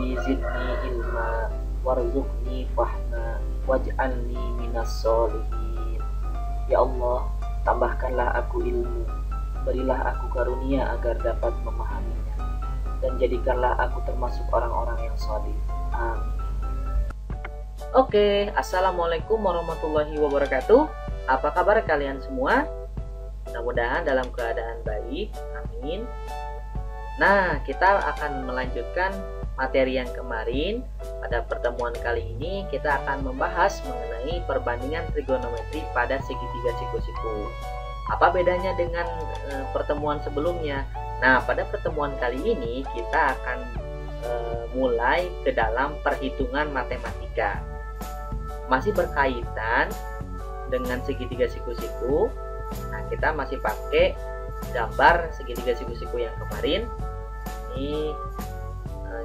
Rabbi zidni ilma warzuqni fahma waj'alni minas sholihin. Ya Allah, tambahkanlah aku ilmu, berilah aku karunia agar dapat memahaminya, dan jadikanlah aku termasuk orang-orang yang sholih. Amin. Oke, assalamualaikum warahmatullahi wabarakatuh. Apa kabar kalian semua? Mudah-mudahan dalam keadaan baik. Amin. Nah, kita akan melanjutkan materi yang kemarin. Pada pertemuan kali ini kita akan membahas mengenai perbandingan trigonometri pada segitiga siku-siku. Apa bedanya dengan pertemuan sebelumnya? Nah, pada pertemuan kali ini kita akan mulai ke dalam perhitungan matematika. Masih berkaitan dengan segitiga siku-siku. Nah, kita masih pakai gambar segitiga siku-siku yang kemarin. Ini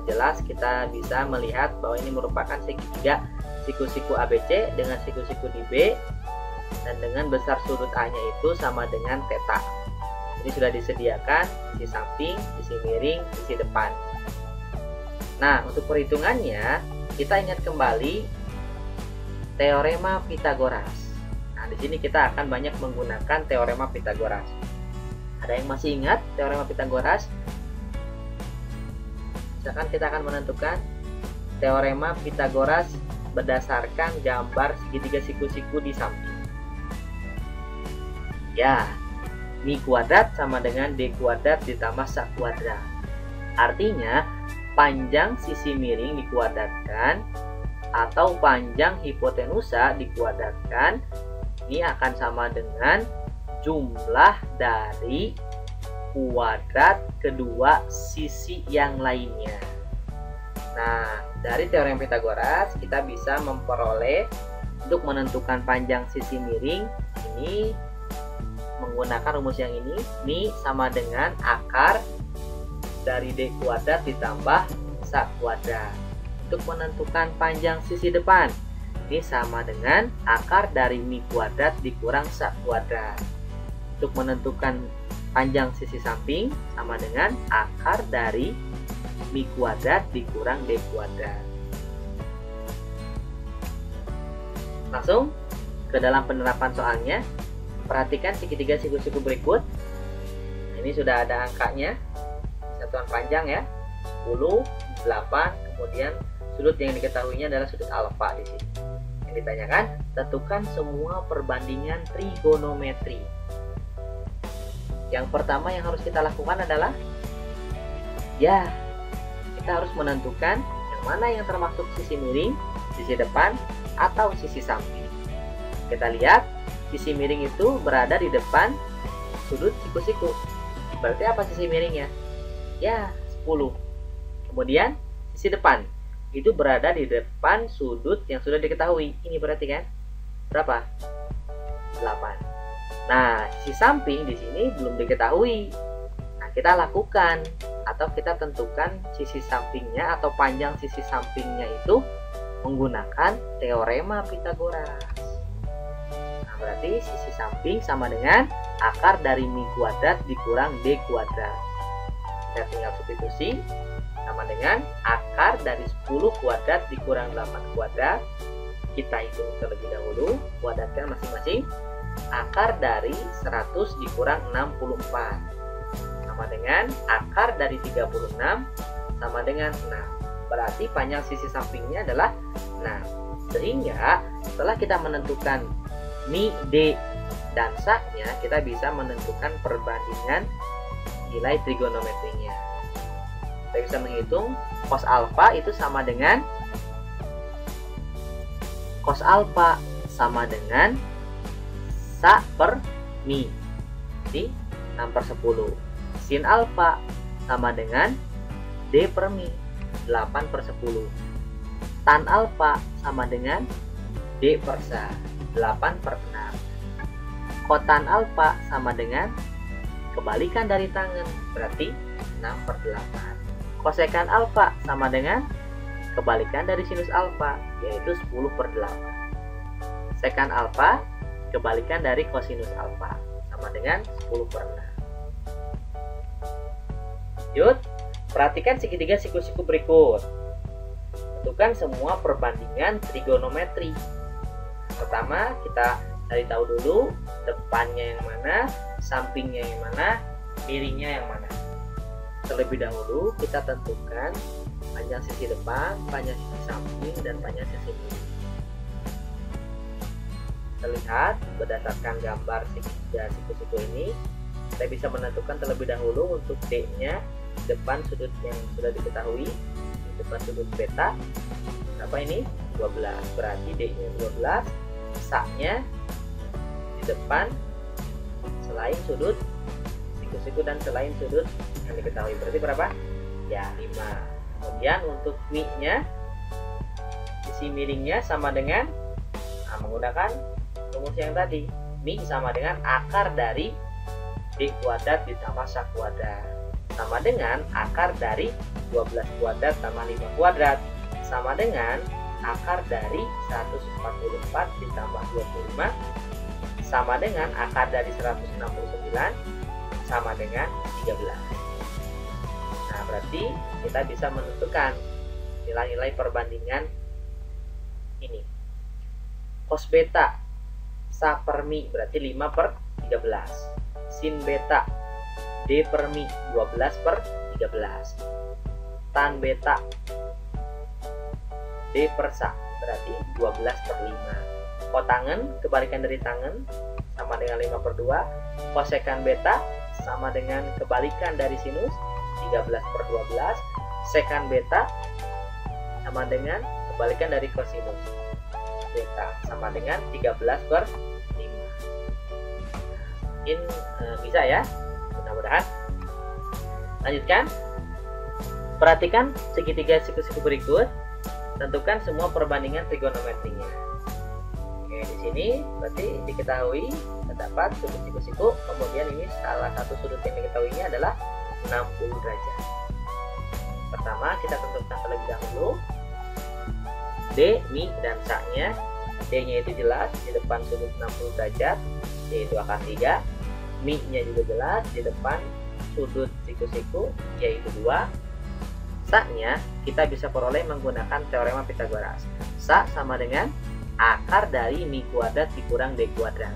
jelas kita bisa melihat bahwa ini merupakan segitiga siku-siku ABC dengan siku-siku di B, dan dengan besar sudut A-nya itu sama dengan theta. Ini sudah disediakan sisi samping, sisi miring, sisi depan. Nah, untuk perhitungannya kita ingat kembali teorema Pythagoras. Nah, di sini kita akan banyak menggunakan teorema Pythagoras. Ada yang masih ingat teorema Pythagoras? Misalkan kita akan menentukan teorema Pythagoras berdasarkan gambar segitiga siku-siku di samping. Ya, mi kuadrat sama dengan d kuadrat ditambah sak kuadrat. Artinya, panjang sisi miring dikuadratkan atau panjang hipotenusa dikuadratkan, ini akan sama dengan jumlah dari kuadrat kedua sisi yang lainnya. Nah, dari teorema Pythagoras kita bisa memperoleh untuk menentukan panjang sisi miring ini menggunakan rumus yang ini. Mi sama dengan akar dari d kuadrat ditambah sak kuadrat. Untuk menentukan panjang sisi depan, ini sama dengan akar dari mi kuadrat dikurang sak kuadrat. Untuk menentukan panjang sisi samping sama dengan akar dari mi kuadrat dikurang d kuadrat. Langsung ke dalam penerapan soalnya. Perhatikan segitiga siku-siku berikut. Ini sudah ada angkanya, satuan panjang ya, 10, 8, kemudian sudut yang diketahuinya adalah sudut alfa di sini. Yang ditanyakan, tentukan semua perbandingan trigonometri. Yang pertama yang harus kita lakukan adalah kita harus menentukan yang mana yang termasuk sisi miring, sisi depan, atau sisi samping. Kita lihat sisi miring itu berada di depan sudut siku-siku. Berarti apa sisi miringnya? 10. Kemudian sisi depan itu berada di depan sudut yang sudah diketahui. Ini berarti kan berapa? 8. Nah, sisi samping di sini belum diketahui. Nah, kita lakukan atau kita tentukan sisi sampingnya atau panjang sisi sampingnya itu menggunakan teorema Pythagoras. Nah, berarti sisi samping sama dengan akar dari mi kuadrat dikurang d kuadrat. Kita tinggal substitusi, sama dengan akar dari 10 kuadrat dikurang 8 kuadrat. Kita hitung terlebih dahulu, kuadratkan masing-masing. Akar dari 100 dikurang 64 sama dengan akar dari 36 sama dengan 6. Berarti panjang sisi sampingnya adalah 6. Sehingga setelah kita menentukan mi, d, dan saknya, kita bisa menentukan perbandingan nilai trigonometrinya. Kita bisa menghitung cos alfa itu sama dengan cos alfa sama dengan sak per mi, di 6 per 10. Sin alfa sama dengan d per mi, 8 per 10. Tan alfa sama dengan d per sa, 8 per 6. Kotan alfa sama dengan kebalikan dari tangen, berarti 6 per 8. Kosekan alfa sama dengan kebalikan dari sinus alfa, yaitu 10 per 8. Sekan alfa kebalikan dari kosinus alfa, sama dengan 10 per 6. Lanjut, perhatikan segitiga siku-siku berikut. Tentukan semua perbandingan trigonometri. Pertama, kita cari tahu dulu depannya yang mana, sampingnya yang mana, miringnya yang mana. Terlebih dahulu kita tentukan panjang sisi depan, panjang sisi samping, dan panjang sisi miring. Terlihat berdasarkan gambar siku-siku ini, kita bisa menentukan terlebih dahulu untuk D-nya depan sudut yang sudah diketahui, di depan sudut beta berapa ini? 12. Berarti D-nya 12, sa-nya di depan selain sudut siku-siku dan selain sudut yang diketahui, berarti berapa? Ya, 5. Kemudian untuk mi-nya, sisi miringnya sama dengan menggunakan rumus yang tadi. Mi sama dengan akar dari D kuadrat ditambah sa kuadrat, sama dengan akar dari 12 kuadrat tambah 5 kuadrat, sama dengan akar dari 144 ditambah 25, sama dengan akar dari 169, sama dengan 13. Nah, berarti kita bisa menentukan nilai-nilai perbandingan ini. Cos beta sa per mi berarti 5 per 13. Sin beta D per mi 12 per 13. Tan beta D per sa berarti 12 per 5. Kotangen, kebalikan dari tangen, sama dengan 5 per 2. Kosekan beta sama dengan kebalikan dari sinus, 13 per 12. Sekan beta sama dengan kebalikan dari kosinus, beta sama dengan 13 per 5. Mungkin bisa ya, mudah-mudahan. Lanjutkan. Perhatikan segitiga siku-siku berikut. Tentukan semua perbandingan trigonometrinya. Oke, di sini berarti diketahui terdapat sudut siku-siku, kemudian ini salah satu sudut yang diketahuinya adalah 60 derajat. Pertama, kita tentukan terlebih dahulu D, mi, dan sa-nya. D-nya itu jelas di depan sudut 60 derajat, yaitu akar 3. Mi-nya juga jelas di depan sudut siku-siku, yaitu 2. Sa-nya kita bisa peroleh menggunakan teorema Pitagoras. Sa sama dengan akar dari mi kuadrat dikurang D kuadrat,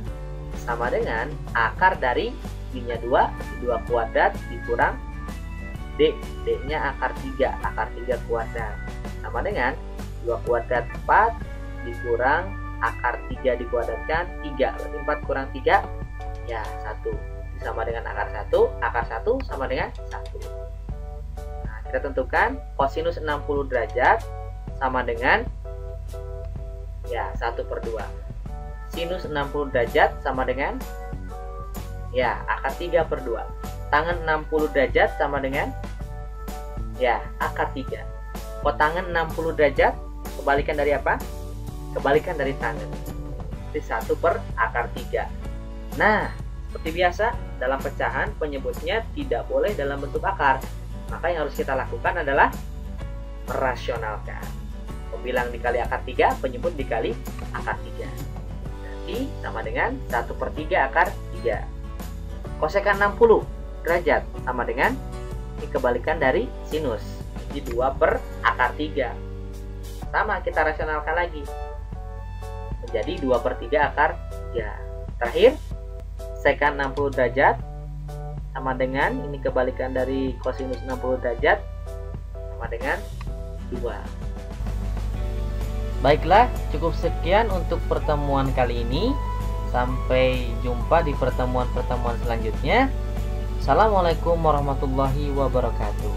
sama dengan akar dari mi-nya 2 kuadrat dikurang D. D-nya akar 3, akar 3 kuadrat, sama dengan 2 kuadrat 4 dikurang akar 3 dikuadratkan 3, berarti 4 kurang 3 ya 1, sama dengan akar 1, akar 1 sama dengan 1. Nah, kita tentukan kosinus 60 derajat sama dengan ya 1 per 2. Sinus 60 derajat sama dengan ya akar 3 per 2. Tangen 60 derajat sama dengan ya akar 3. Kotangen 60 derajat kebalikan dari apa? Kebalikan dari tangen. Jadi 1 per akar 3. Nah, seperti biasa dalam pecahan penyebutnya tidak boleh dalam bentuk akar. Maka yang harus kita lakukan adalah merasionalkan. Pembilang dikali akar 3, penyebut dikali akar 3. Nanti sama dengan 1 per 3 akar 3. Kosekan 60 derajat sama dengan ini kebalikan dari sinus. Jadi 2 per akar 3. Sama kita rasionalkan lagi. Menjadi 2 per 3 akar 3. Terakhir, sekan 60 derajat sama dengan ini kebalikan dari kosinus 60 derajat sama dengan 2. Baiklah, cukup sekian untuk pertemuan kali ini. Sampai jumpa di pertemuan-pertemuan selanjutnya. Assalamualaikum warahmatullahi wabarakatuh.